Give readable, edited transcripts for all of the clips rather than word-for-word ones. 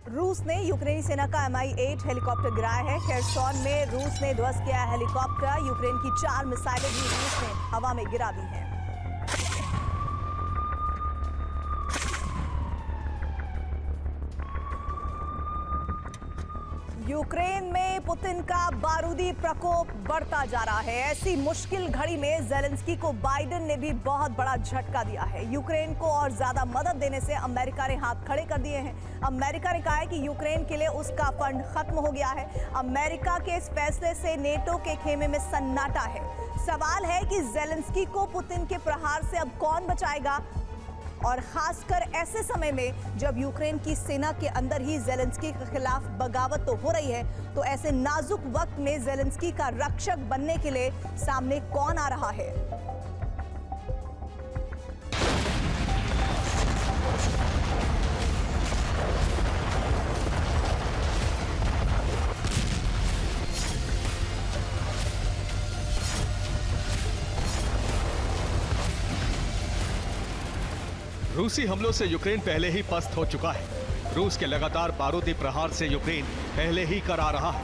रूस ने यूक्रेनी सेना का Mi-8 हेलीकॉप्टर गिराया है। खेरसोन में रूस ने ध्वस्त किया है हेलीकॉप्टर। यूक्रेन की 4 मिसाइलें भी रूस ने हवा में गिरा दी हैं। यूक्रेन में पुतिन का बारूदी प्रकोप बढ़ता जा रहा है। ऐसी मुश्किल घड़ी में ज़ेलेंस्की को बाइडेन ने भी बहुत बड़ा झटका दिया है। यूक्रेन को और ज्यादा मदद देने से अमेरिका ने हाथ खड़े कर दिए हैं। अमेरिका ने कहा है कि यूक्रेन के लिए उसका फंड खत्म हो गया है। अमेरिका के इस फैसले से नेटो के खेमे में सन्नाटा है। सवाल है कि ज़ेलेंस्की को पुतिन के प्रहार से अब कौन बचाएगा, और खासकर ऐसे समय में जब यूक्रेन की सेना के अंदर ही ज़ेलेंस्की के खिलाफ बगावत तो हो रही है, तो ऐसे नाजुक वक्त में ज़ेलेंस्की का रक्षक बनने के लिए सामने कौन आ रहा है? रूसी हमलों से यूक्रेन पहले ही पस्त हो चुका है। रूस के लगातार बारूदी प्रहार से यूक्रेन पहले ही करा रहा है।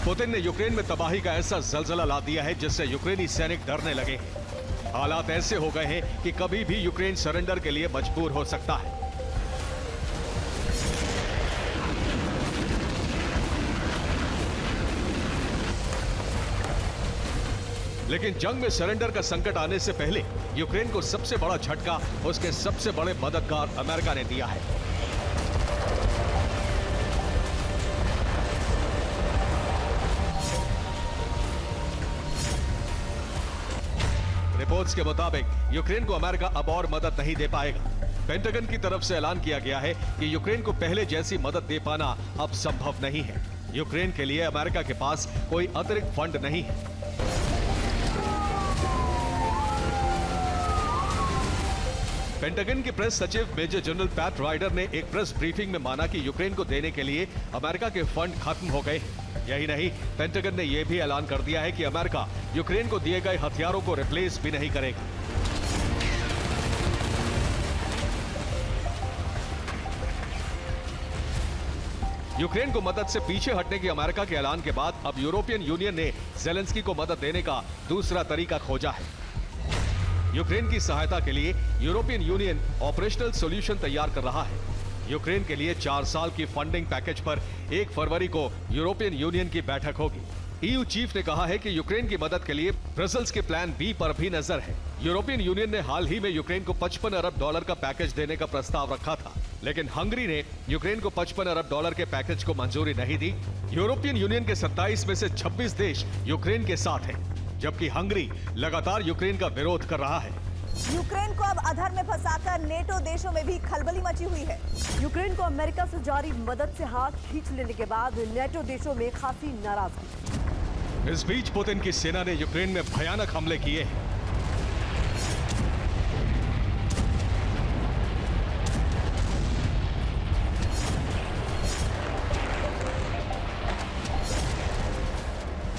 पुतिन ने यूक्रेन में तबाही का ऐसा जलजला ला दिया है जिससे यूक्रेनी सैनिक डरने लगे हैं। हालात ऐसे हो गए हैं कि कभी भी यूक्रेन सरेंडर के लिए मजबूर हो सकता है। लेकिन जंग में सरेंडर का संकट आने से पहले यूक्रेन को सबसे बड़ा झटका उसके सबसे बड़े मददगार अमेरिका ने दिया है। रिपोर्ट्स के मुताबिक यूक्रेन को अमेरिका अब और मदद नहीं दे पाएगा। पेंटागन की तरफ से ऐलान किया गया है कि यूक्रेन को पहले जैसी मदद दे पाना अब संभव नहीं है। यूक्रेन के लिए अमेरिका के पास कोई अतिरिक्त फंड नहीं है। पेंटागन के प्रेस सचिव मेजर जनरल पैट राइडर ने एक प्रेस ब्रीफिंग में माना कि यूक्रेन को देने के लिए अमेरिका के फंड खत्म हो गए। यही नहीं, पेंटागन ने यह भी ऐलान कर दिया है कि अमेरिका यूक्रेन को दिए गए हथियारों को रिप्लेस भी नहीं करेगा। यूक्रेन को मदद से पीछे हटने की अमेरिका के ऐलान के बाद अब यूरोपियन यूनियन ने ज़ेलेंस्की को मदद देने का दूसरा तरीका खोजा है। यूक्रेन की सहायता के लिए यूरोपियन यूनियन ऑपरेशनल सॉल्यूशन तैयार कर रहा है। यूक्रेन के लिए 4 साल की फंडिंग पैकेज पर 1 फरवरी को यूरोपियन यूनियन की बैठक होगी। ईयू चीफ ने कहा है कि यूक्रेन की मदद के लिए ब्रसेल्स के प्लान बी पर भी नजर है। यूरोपियन यूनियन ने हाल ही में यूक्रेन को $55 अरब का पैकेज देने का प्रस्ताव रखा था, लेकिन हंगरी ने यूक्रेन को $55 अरब के पैकेज को मंजूरी नहीं दी। यूरोपियन यूनियन के 27 में से 26 देश यूक्रेन के साथ हैं, जबकि हंगरी लगातार यूक्रेन का विरोध कर रहा है। यूक्रेन को अब अधर में फंसाकर नेटो देशों में भी खलबली मची हुई है। यूक्रेन को अमेरिका से जारी मदद से हाथ खींच लेने के बाद नेटो देशों में खासी नाराजगी। इस बीच पुतिन की सेना ने यूक्रेन में भयानक हमले किए हैं।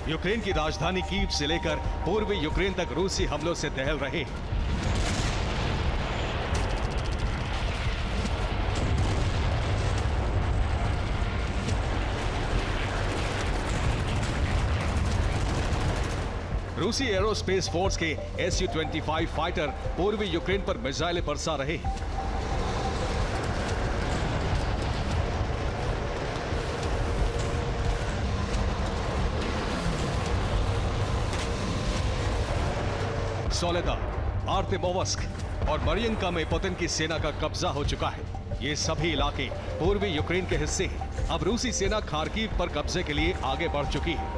यूक्रेन की राजधानी कीव से लेकर पूर्वी यूक्रेन तक रूसी हमलों से दहल रहे हैं। रूसी एरोस्पेस फोर्स के Su-25 फाइटर पूर्वी यूक्रेन पर मिसाइलें बरसा रहे हैं। सोलेदार, आर्तेमोवस्क और मरियंका में पुतिन की सेना का कब्जा हो चुका है। ये सभी इलाके पूर्वी यूक्रेन के हिस्से हैं। अब रूसी सेना खार्किव पर कब्जे के लिए आगे बढ़ चुकी है।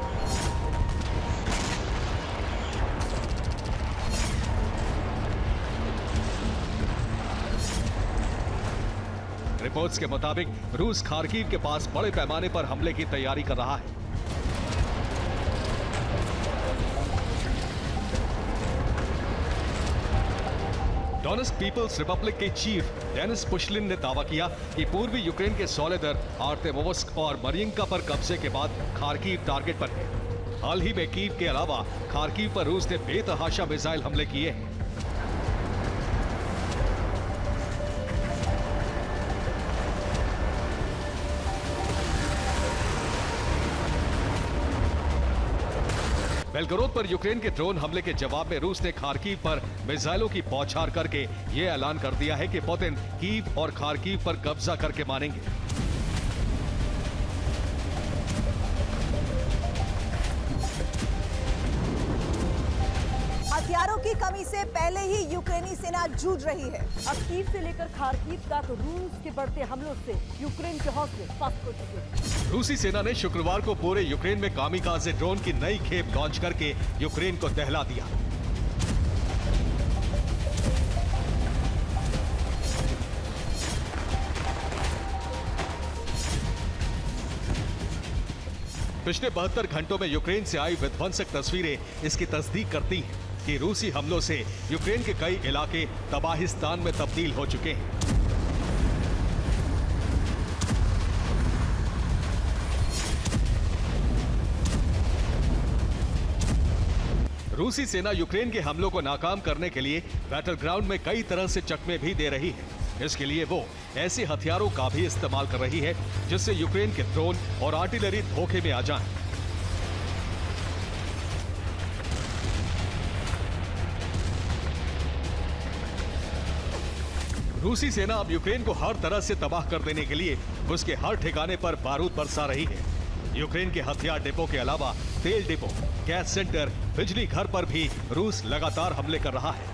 रिपोर्ट्स के मुताबिक रूस खार्किव के पास बड़े पैमाने पर हमले की तैयारी कर रहा है। डोनेट्स्क पीपल्स रिपब्लिक के चीफ डेनिस पुशलिन ने दावा किया कि पूर्वी यूक्रेन के सोलेदर, आर्तेमोव्स्क और मरियंका पर कब्जे के बाद खार्किव टारगेट पर है। हाल ही में कीव के अलावा खार्किव पर रूस ने बेतहाशा मिसाइल हमले किए हैं। बेलगोरोद पर यूक्रेन के ड्रोन हमले के जवाब में रूस ने खार्किव पर मिसाइलों की बौछार करके यह ऐलान कर दिया है कि पुतिन कीव और खार्किव पर कब्जा करके मानेंगे। हथियारों की कमी से पहले ही यूक्रेनी सेना जूझ रही है। अब कीव से लेकर खार्किव तक रूस के बढ़ते हमलों से यूक्रेन के हौसले पस्त हो चुके हैं। रूसी सेना ने शुक्रवार को पूरे यूक्रेन में कामिकाज़े ड्रोन की नई खेप लॉन्च करके यूक्रेन को दहला दिया। पिछले 72 घंटों में यूक्रेन से आई विध्वंसक तस्वीरें इसकी तस्दीक करती हैं कि रूसी हमलों से यूक्रेन के कई इलाके तबाहिस्तान में तब्दील हो चुके हैं। रूसी सेना यूक्रेन के हमलों को नाकाम करने के लिए बैटल ग्राउंड में कई तरह से चकमे भी दे रही है। इसके लिए वो ऐसे हथियारों का भी इस्तेमाल कर रही है जिससे यूक्रेन के ड्रोन और आर्टिलरी धोखे में आ जाएं। रूसी सेना अब यूक्रेन को हर तरह से तबाह कर देने के लिए उसके हर ठिकाने पर बारूद बरसा रही है। यूक्रेन के हथियार डिपो के अलावा तेल डिपो, गैस सेंटर, बिजली घर पर भी रूस लगातार हमले कर रहा है।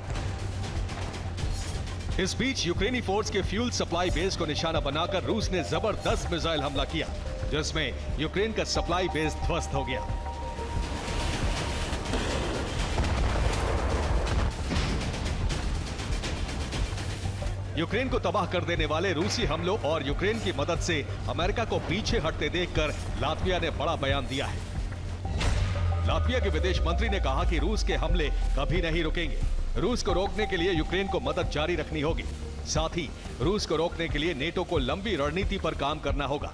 इस बीच यूक्रेनी फोर्स के फ्यूल सप्लाई बेस को निशाना बनाकर रूस ने जबरदस्त मिसाइल हमला किया, जिसमें यूक्रेन का सप्लाई बेस ध्वस्त हो गया। यूक्रेन को तबाह कर देने वाले रूसी हमलों और यूक्रेन की मदद से अमेरिका को पीछे हटते देखकर लातविया ने बड़ा बयान दिया है। लातविया के विदेश मंत्री ने कहा कि रूस के हमले कभी नहीं रुकेंगे। रूस को रोकने के लिए यूक्रेन को मदद जारी रखनी होगी। साथ ही रूस को रोकने के लिए नेटो को लंबी रणनीति पर काम करना होगा।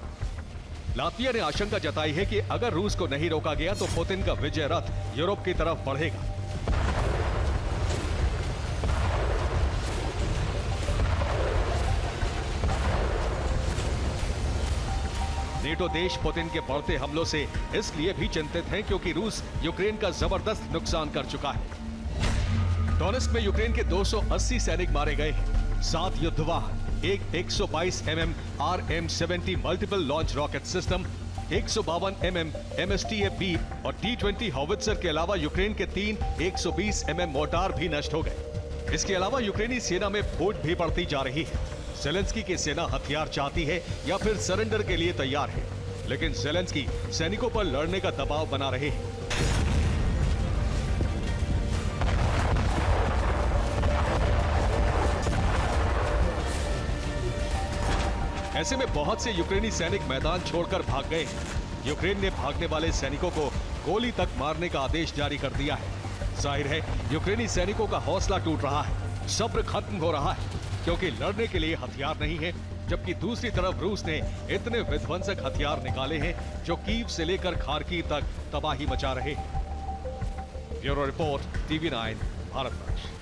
लातविया ने आशंका जताई है कि अगर रूस को नहीं रोका गया तो पुतिन का विजय रथ यूरोप की तरफ बढ़ेगा। नेटो देश पुतिन के बढ़ते हमलों से इसलिए भी चिंतित हैं क्योंकि रूस यूक्रेन का जबरदस्त नुकसान कर चुका है। डोनेट्स्क में यूक्रेन के 280 सैनिक मारे गए हैं। 7 युद्धवाहन, एक 122 mm RM-70 multiple launch rocket system, 152 mm MSTA-B और T-20 हॉवित्जर के अलावा यूक्रेन के 3 120 mm मोर्टार भी नष्ट हो गए। इसके अलावा यूक्रेनी सेना में फूट भी बढ़ती जा रही है। ज़ेलेंस्की की सेना हथियार चाहती है या फिर सरेंडर के लिए तैयार है, लेकिन ज़ेलेंस्की सैनिकों पर लड़ने का दबाव बना रहे हैं। ऐसे में बहुत से यूक्रेनी सैनिक मैदान छोड़कर भाग गए हैं। यूक्रेन ने भागने वाले सैनिकों को गोली तक मारने का आदेश जारी कर दिया है। जाहिर है यूक्रेनी सैनिकों का हौसला टूट रहा है, सब्र खत्म हो रहा है, क्योंकि लड़ने के लिए हथियार नहीं है, जबकि दूसरी तरफ रूस ने इतने विध्वंसक हथियार निकाले हैं जो कीव से लेकर खार्किव तक तबाही मचा रहे हैं। Bureau report, TV9 Bharatvarsh.